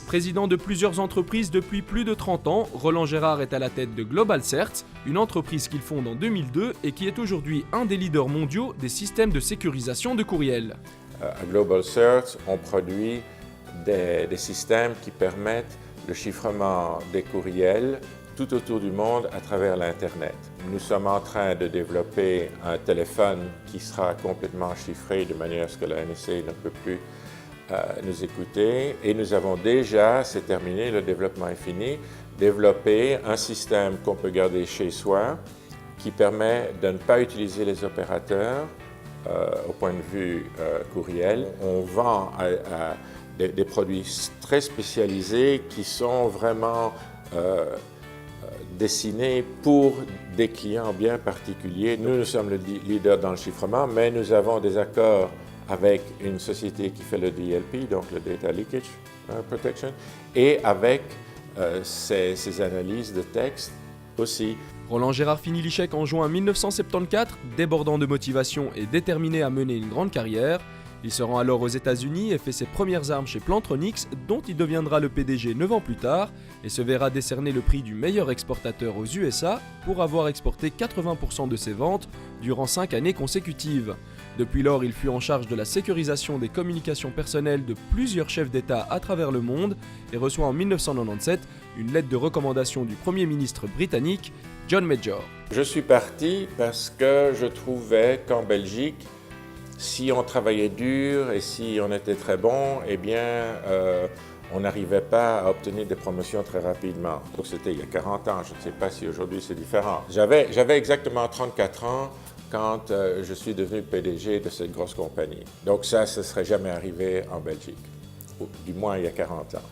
Président de plusieurs entreprises depuis plus de 30 ans, Roland Gérard est à la tête de GlobalCert, une entreprise qu'il fonde en 2002 et qui est aujourd'hui un des leaders mondiaux des systèmes de sécurisation de courriel. À GlobalCert, on produit des systèmes qui permettent le chiffrement des courriels tout autour du monde à travers l'Internet. Nous sommes en train de développer un téléphone qui sera complètement chiffré de manière à ce que la NSA ne peut plus nous écouter. Et nous avons déjà, c'est terminé, le développement est fini, développé un système qu'on peut garder chez soi qui permet de ne pas utiliser les opérateurs au point de vue courriel. On vend des produits très spécialisés qui sont vraiment dessinés pour des clients bien particuliers. Nous sommes le leader dans le chiffrement, mais nous avons des accords avec une société qui fait le DLP, donc le Data Leakage Protection, et avec ces analyses de texte aussi. Roland Gérard finit l'ICHEC en juin 1974, débordant de motivation et déterminé à mener une grande carrière. Il se rend alors aux États-Unis et fait ses premières armes chez Plantronics, dont il deviendra le PDG 9 ans plus tard, et se verra décerner le prix du meilleur exportateur aux USA pour avoir exporté 80% de ses ventes durant 5 années consécutives. Depuis lors, il fut en charge de la sécurisation des communications personnelles de plusieurs chefs d'État à travers le monde et reçoit en 1997 une lettre de recommandation du Premier ministre britannique, John Major. Je suis parti parce que je trouvais qu'en Belgique, si on travaillait dur et si on était très bon, eh bien, on n'arrivait pas à obtenir des promotions très rapidement. Donc c'était il y a 40 ans, je ne sais pas si aujourd'hui c'est différent. J'avais exactement 34 ans quand je suis devenu PDG de cette grosse compagnie. Donc ça ne serait jamais arrivé en Belgique, du moins il y a 40 ans.